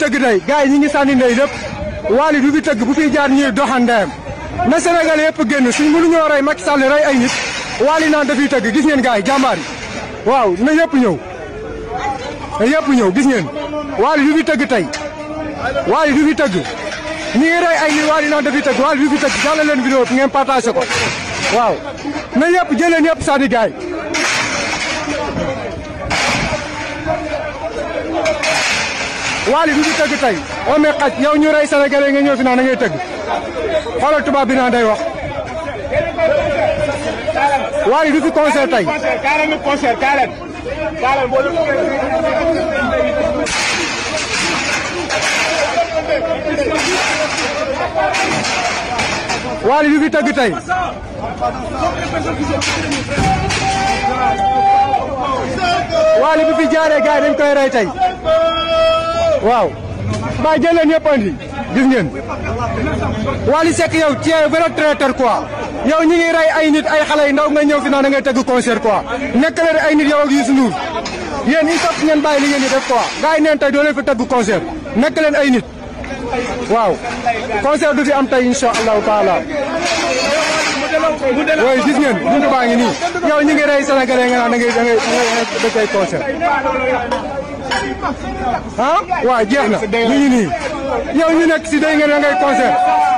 tëgg tey gars yi ñi ngi sànni ndey lépp Wally du fi tëgg bu fi jaar ñuy doxandeem na Sénégal yëpp génn suñ mënuñoo rey Macky Sall rey ay nit Wally naan dafiy tëgg gis ngeen gars yi jàmbaar yi waaw na yëpp ñëw gis ngeen Wally du fi tëgg tey Wally du fi tëgg ñi ngi rey ay nit Wally naan dafiy tëgg Wally du fi tëgg jàllale leen vidéo bi ngeen partagé ko waaw na yëpp jëleen yëpp sànni gars yi Wally du fi tëgg tey oo mais xaj yow ñu rey Sénégalais nga ñëw fi naan da ngay tëgg xoolal tubaab bi naan day wax Wally du fi concert tey Wally du fi tëgg tey Wally bu fi jaaree gars yi dañ koy rey tey waaw bàyyi jël leen yëpp andi gis ngeen Wally Seck yow tu es vrai traiteur quoi yow ñi ngi rey ay nit ay xale yu ndaw nga ñëw fi naan da ngay tëgg concert quoi nekk leen ay nit yow ak Youssou Ndour yéen il faut ngeen bàyyi li ngeen di def quoi gars yi neen tey doo leen fi tëgg concert nekk leen ay nit waaw concert du fi am tey incha allahu taala oui gis ngeen buntu baa ngi nii yow ñi ngi rey Sénégalais nga naan da ngay def concert ah waaw jeex na ñu ngi nii yow ñu nekk si day ngeen da ngay concert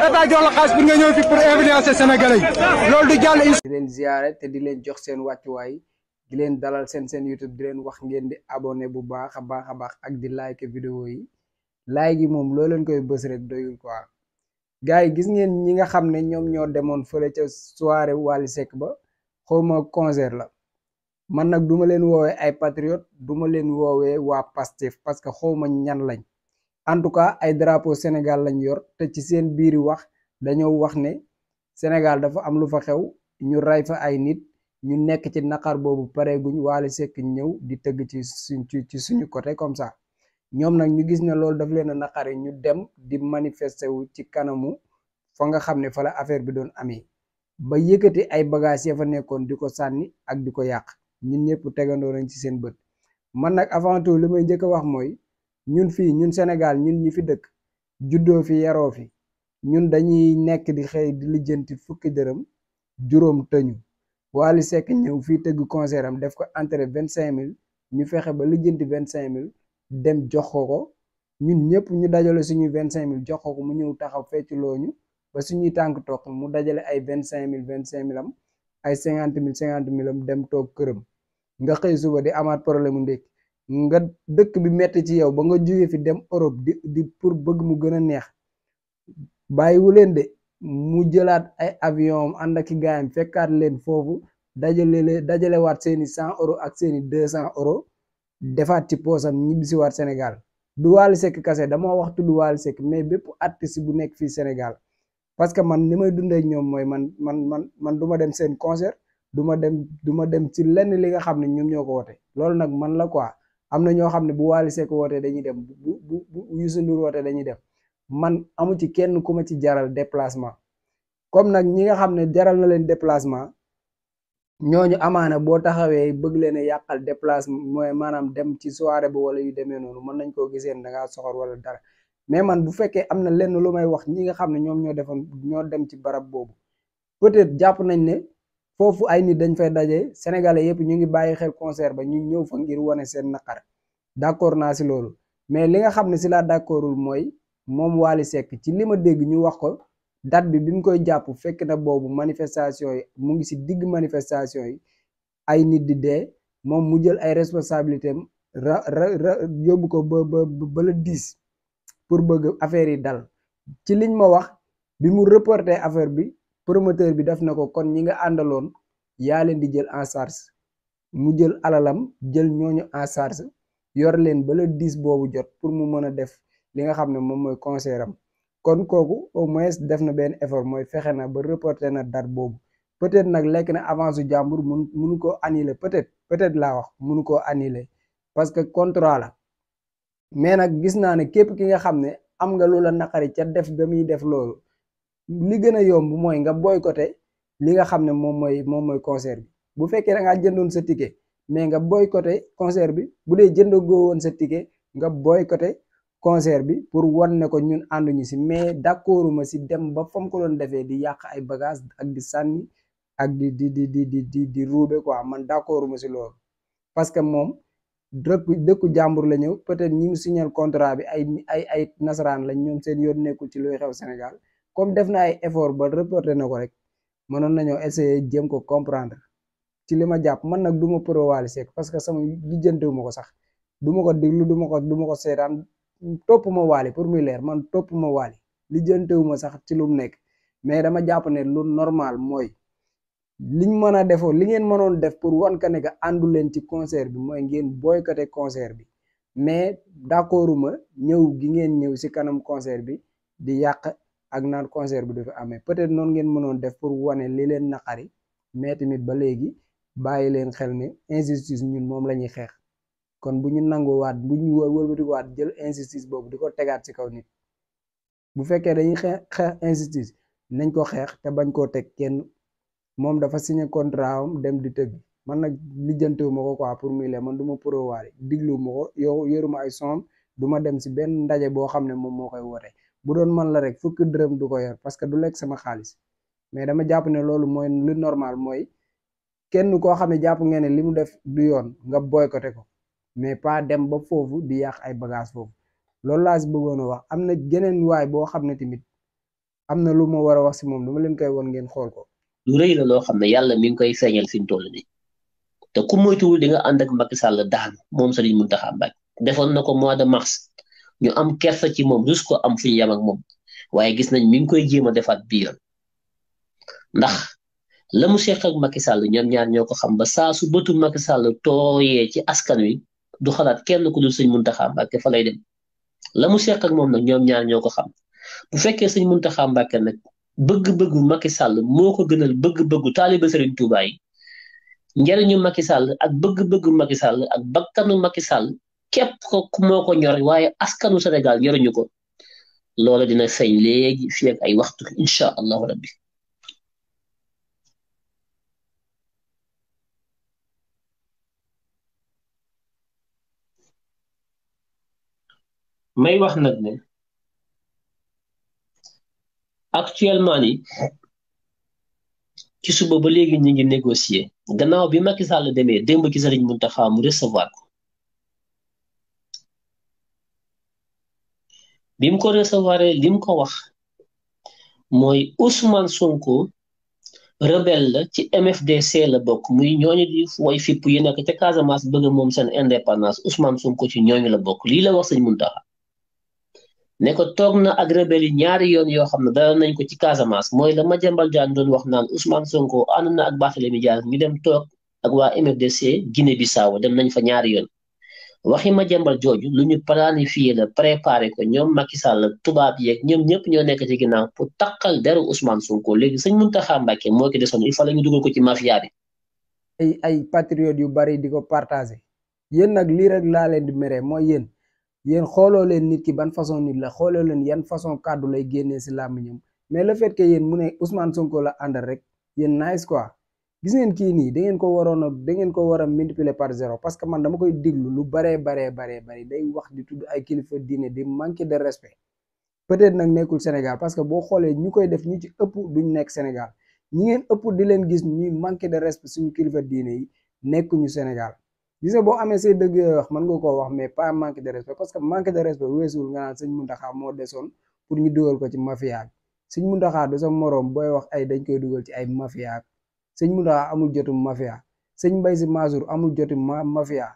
état jox la xaalis pour nga ñëw fi pour influencer Sénégalais yi loolu du jàll. di leen ziare te di leen jox seen wàccuwaay di leen dalal seen YouTube di leen wax ngeen di abonné bu baax a baax ak di like vidéo yi like yi moom loo leen koy bës rek doyul quoi. gars yi gis ngeen ñi nga xam ne ñoom ñoo demoon fële ca soirée Wally Seck ba xawma concert la man nag duma leen woowee ay patriote duma leen woowee waa Pastef parce que xawma ñan lañ en tout cas ay drapeau Sénégal lañ yor te ci seen biiri wax dañoo wax ne Sénégal dafa am lu fa xew ñu rey fa ay nit ñu nekk ci naqar boobu pareeguñ Wally Seck ñëw di tëgg ci suñu côté comme ça ñoom nag ñu gis ne loolu daf leen a naqari ñu dem di manifester wu ci kanamu fa nga xam ne fa la affaire bi doon amee ba yëkkati ay bagages ya fa nekkoon di ko sànni ak di ko yàq ñun ñëpp tegandoo nañ ci seen bët man nag avant tout li may njëkk a wax mooy ñun fii ñun Sénégal ñun ñi fi dëkk juddoo fi yaroo fi ñun dañuy nekk di xëy di lijjanti fukki dërëm juróom tëñu Wally Seck ñëw fii tëgg concert am def ko entrée 25 000 ñu fexe ba lijjanti 25 000 dem jox ko ñun ñëpp ñu dajale suñuy 25 000 jox ko mu ñëw taxaw fecc looñu ba suñuy tànk toog mu dajale ay 25 000 am ay 50 000 am dem toog këram nga xëy suba di amaat problème mu ndékki nga dëkk bi metti ci yow ba nga jóge fi dem Europe di pour bëgg mu gën a neex bàyyiwu leen de mu jëlaat ay avion ànd ak i gaayam fekkaat leen foofu dajalewaat seeni 100 € ak seeni 200 € defaat ci poosam ñibbisiwaat Sénégal du Wally Seck kase dama wax tudd Wally Seck mais bépp artiste bu nekk fii Sénégal parce que man ni may dundee ñoom mooy man du ma dem seen concert du ma dem ci lenn li nga xam ne ñoom ñoo ko woote loolu nag man la quoi am na ñoo xam ne bu Wally Seck wootee dañuy dem bu Youssou Ndour wootee dañuy dem man amu ci kenn ku ma ci jaral déplacement comme nag ñi nga xam ne jaral na leen déplacement ñooñu amaana boo taxawee bëgg leen a yàqal déplacement mooy maanaam dem ci soirée ba wala yu demee noonu mën nañ koo gisee da ngaa soxor wala dara mais man bu fekkee am na lenn lu may wax ñi nga xam ne ñoom ñoo dem ci barab boobu peut-être jàpp nañ ne foofu ay nit dañ fay daje sénégalais yëpp ñu ngi bàyyi xel concert ba ñu ñëw fa ngir wane seen naqar d'accord naa si loolu mais li nga xam ne si laa d'accordul mooy moom Wally Seck ci li ma dégg ñu wax ko date bi mu koy jàpp fekk na boobu manifestation yi mu ngi si digg manifestation yi ay nit di dee moom mu jël ay responsabilités am yóbbu ko ba le 10 pour bëgg affaire yi dal ci liñ ma wax bi mu reporté affaire bi promoteur bi def na ko kon ñi nga àndaloon yaa leen di jël en charge mu jël alalam jël ñooñu en charge yor leen ba le 10 boobu jot pour mu mën a def li nga xam ne moom mooy concert am kon kooku au moins def na benn effort mooy fexe na ba reporter na date boobu peut-être nag lekk na avance su jàmbur munu koo annuler peut-être laa wax munu koo annuler parce que contrat la mais nag gis naa ne képp ki nga xam ne am nga lu la naqari ca def ba muy def loolu li gën a yomb mooy nga boycotté li nga xam ne moom mooy concert bi bu fekkee da ngaa jëndoon sa ticket mais nga boycotté concert bi bu dee jëndagoo woon sa ticket nga boycotté concert bi pour wan ne ko ñun ànduñu si, mais d'accorduma si dem ba fam ko doon defee di yàq ay bagage ak di sànni ak di ruube quoi, man d'accorduma si loolu. parce que moom dëkku jàmbur la ñëw, peut-être ñi mu signal contrat bi ay nasaraan lañ, ñoom seen yoon nekkul ci luy xew Sénégal. comme def na ay effort ba reporté na ko rek, mënoon nañoo essayer jéem ko comprendre ci li ma jàpp. man nag du ma pro Wally Seck parce que sama lijjantewu ma ko sax, du ma ko déglu, du ma ko seetaan, topp ma Wally pour muy leer, man topp ma Wally, lijjantewu ma sax ci lu mu nekk. mais dama jàpp ne lu normal mooy liñ mën a defoo li ngeen mënoon def pour wan ka ne que àndu leen ci concert bi mooy ngeen boycotté concert bi. mais d'accorduma ñëw gi ngeen ñëw si kanam concert bi di yàq ak naan concert bi dafa amee. peut-être noonu ngeen mënoon def pour wane li leen naqari, mais tamit ba léegi bàyyi leen xel ne injustice ñun moom la ñuy xeex. kon bu ñu nanguwaat bu ñu wëlbatikuwaat jël injustice boobu di ko tegaat ci kaw nit. bu fekkee dañuy xeex injustice nañ ko xeex te bañ koo teg kenn. moom dafa signé contrat am dem di tëgg. man nag lijjantewu ma ko quoi pour muy lee man du ma pro Wally, diglu ma ko, yow yoruma ay son, du ma dem si benn ndaje boo xam ne moom moo koy woote. bu doon man la rek fukki dërëm du ko yor parce que du lekk sama xaalis. mais dama jàpp ne loolu mooy lu normal, mooy kenn koo xam ne jàpp ngeen ne li mu def du yoon nga boycotté ko, mais pas dem ba foofu di yàq ay bagage foofu. loolu laa si bëggoon a wax. am na geneen waay boo xam ne tamit am na lu ma war a wax si moom, dama leen koy won ngeen xool ko. lu rëy la loo xam ne yàlla mi ngi koy feeñal fi mu toll nii te ku moytuwul di nga ànd ak Macky Sall daan moom Serigne Mountakha Mbacké. defoon na ko mois de mars ñu am kersa ci moom rus ko am fu ñu yem ak moom, waaye gis nañ mi ngi koy jéem a defaat bii yoon ndax la mu seq ak Macky Sall ñoom ñaar ñoo ko xam ba saa su bëtu Macky Sall tooyee ci askan wi du xalaat kenn ku dul Serigne Mountakha Mbacké fa lay dem. la mu seq ak moom nag ñoom ñaar ñoo ko xam. bu fekkee Serigne Mountakha Mbacké nag bëgg-bëggu Macky Sall moo ko gënal bëgg-bëggu taaliba Serigne Touba yi, njariñu Macky Sall ak bëgg-bëggu Macky Sall ak bakkanu Macky Sall képp ko moo ko ñor, waaye askanu Sénégal ñoruñu ko. loola dina feeñ léegi fii ak ay waxtu incha allahu rabbi. may wax nag ne actuellement ni ci suba ba léegi ñu ngi négocier gannaaw bi Macky Sall demee démb ci Serigne Mountakha mu recevoir ko. bi mu ko recevoir li mu ko wax mooy Ousmane Sonko rebelle la ci MFDC la bokk, muy ñooñu di way fipp yi nekk ca Casamance bëgg moom seen indépendance. Ousmane Sonko ci ñooñu la bokk. lii la wax Serigne Mountakha ne ko toog na ak rebelle yi ñaari yoon yoo xam ne dalal nañ ko ci Casamance, mooy la Madiambal Diagne doon wax naan Ousmane Sonko ànd na ak Barthélémy Dias ñu dem toog ak waa MFDC Guinée Bissau, dem nañ fa ñaari yoon. waxi Madiambal jooju lu ñu planifié la, préparé ko ñoom Macky Sall tubaab yeeg ñoom ñëpp ñoo nekk ci ginnaaw pour takkal deru Ousmane Sonko. léegi Serigne Mountakha Mbacké moo ki desoon, il fallait ñu dugal ko ci mafia bi. ay patriotes yu bari di ko partagé. yéen nag lii rek laa leen di mere, mooy yéen xooloo leen nit ki ban façon nit la, xooloo leen yan façon kàddu lay génnee si làmmiñam. mais le fait que yéen mu ne Ousmane Sonko la àndal rek yéen nice quoi. gis ngeen kii nii da ngeen ko war a multiplier par 0, parce que man dama koy diglu lu baree bari day wax di tudd ay kilifa diine di manquer de respect. peut-être nag nekkul Sénégal, parce que boo xoolee ñu koy def ñi ci ëpp duñ nekk Sénégal. ñi ngeen ëpp di leen gis ñuy manquer de respect suñu kilifa diine yi nekkuñu Sénégal. gis nga boo amee say dëgg yooyu wax mën nga koo wax, mais pas manque de respect, parce que manque de respect weesuwul nga naan Serigne Mountakha moo desoon pour ñu dugal ko ci mafia bi. Serigne Mountakha du sa moroom booy wax ay dañ koy dugal ci ay mafia. Serigne Mountakha amul jotu mafia. Serigne Mbaye Sy Mansour amul jotu mafia.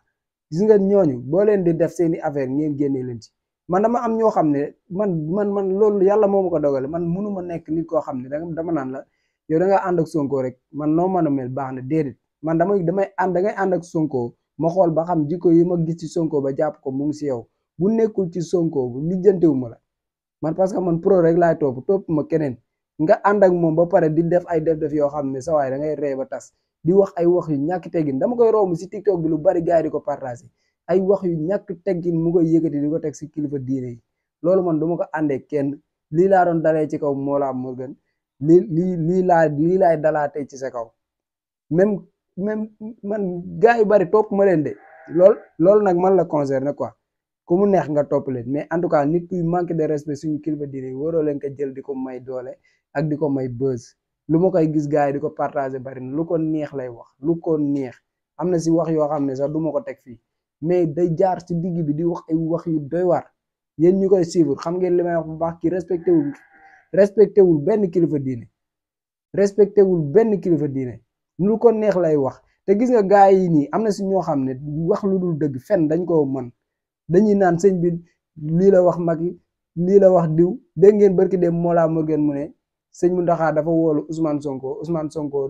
gis nga ñooñu boo leen di def seeni affaire ngeen génnee leen ci. man dama am ñoo xam ne man loolu yàlla moo ma ko dogale. man mënuma nekk nit koo xam ne dama naan la yow da nga ànd ak Sonko rek man noo mën a mel baax na, déedéet. man da ngay ànd ak Sonko ma xool ba xam jikko yi ma gis ci Sonko ba jàpp ko mu ngi si yow. bu nekkul ci Sonko bu lijjantewu ma la man, parce que man pro rek laay topp ma keneen. nga ànd ak moom ba pare di def ay def yoo xam ne sa waay da ngay ree ba tas, di wax ay wax yu ñàkk teggin. dama koy romb si TikTok bi lu bari gars yi di ko partagé, ay wax yu ñàkk teggin mu koy yëkkati di ko teg si kilifa diine yi. loolu man duma ko àndee kenn. lii laa doon dalee ci kaw Mollah Morgun, lii laay dalaatee ci sa kaw. même man gars yu bari topp ma leen de loolu nag man la concerné quoi. ku mu neex nga topp leen mais en tout cas nit kuy manque de respect suñu kilifa diine yi waroo leen ko jël di ko may doole ak di ko may buzz lu ma koy gis gars yi di ko partager bari na lu ko neex lay wax lu ko neex am na si wax yoo xam ne sax du ma ko teg fii mais day jaar ci digg bi di wax ay wax yu doy waar yéen ñu koy suivre xam ngeen li may wax bu baax ki respecté wul benn kilifa diine respecté wul benn kilifa diine lu ko neex lay wax te gis nga gars yi nii am na si ñoo xam ne wax lu dul dëgg fen dañ ko mën dañuy naan sëñ bi lii la wax Macky lii la wax diw dégg ngeen barki dem Mollah Morgun mu ne sëñ Mountakha dafa woolu Ousmane Sonko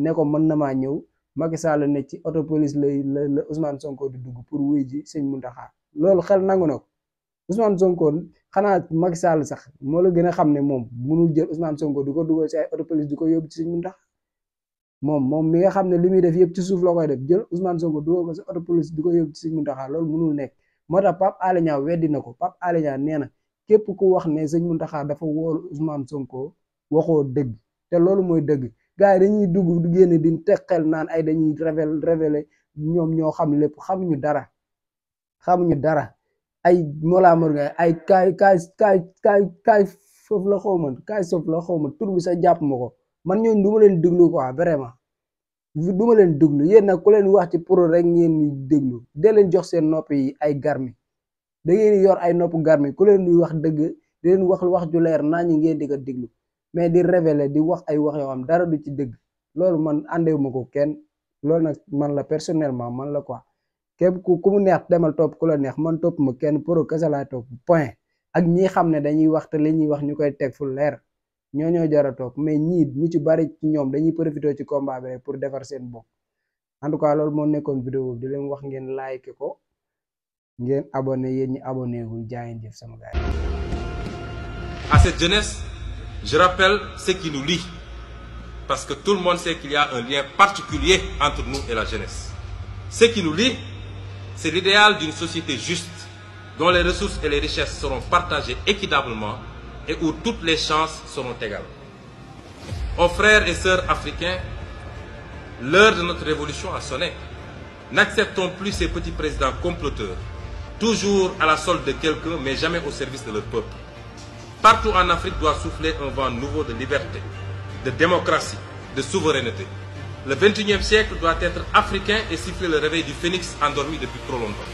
ne ko mën na maa ñëw Macky Sall ne ci auto police la Ousmane Sonko di dugg pour wuy ji sëñ Mountakha loolu xel nangu na ko Ousmane Sonko xanaa Macky Sall sax moo la gën a xam ne moom mënul jël Ousmane Sonko di ko dugal ci ay auto police di ko yóbbu ci sëñ Mountakha moom mi nga xam ne li muy def yëpp ci suuf la koy def jël Ousmane Sonko dugal ko ci auto police di ko yóbbu ci sëñ Mountakha loolu mënul nekk moo tax Pape Alé Niang weddi na ko Pape Alé Niang nee na képp ku wax ne sëñ Mountakha dafa woolu Ousmane Sonko waxoo dëgg te loolu mooy dëgg gars yi dañuy dugg di génne di teqel naan ay dañuy révéler ñoom ñoo xam lépp xamuñu dara ay Mollah Morgun ay kaay foofu la xaw ma kaay sof la xaw ma tur bi sax jàpp ma ko man ñooñu du ma leen déglu quoi vraiment du ma leen déglu yéen nag ku leen wax ci pro rek ngeen di déglu de leen jox seen nopp yi ay garmi da ngeen yor ay nopp garmi ku leen di wax dëgg di leen wax ju leer naa ñi ngeen di ko déglu mais di révéler di wax ay wax yoo xam dara du ci dëgg loolu man àndewuma ko kenn loolu nag man la personnellement man la quoi képp ku mu neex demal topp ku la neex man topp ma kenn pro kese laay topp point ak ñi xam ne dañuy wax te li ñuy wax ñu koy teg fu leer ñoo jara topp mais ñi ci bari ci ñoom dañuy profité ci combat bi rek pour defar seen bopp en tout cas loolu moo nekkoon vidéo di leen wax ngeen like ko ngeen abonné yéen ñi abonné wul jaayeen jëf sama gars yi. À cette jeunesse, je rappelle ce qui nous lie, parce que tout le monde sait qu'il y a un lien particulier entre nous et la jeunesse. Ce qui nous lie, c'est l'idéal d'une société juste, dont les ressources et les richesses seront partagées équitablement et où toutes les chances seront égales. Aux frères et sœurs africains, l'heure de notre révolution a sonné. N'acceptons plus ces petits présidents comploteurs, toujours à la solde de quelqu'un, mais jamais au service de leur peuple. Partout en Afrique doit souffler un vent nouveau de liberté, de démocratie, de souveraineté. Le 21e siècle doit être africain et siffler le réveil du phénix endormi depuis trop longtemps.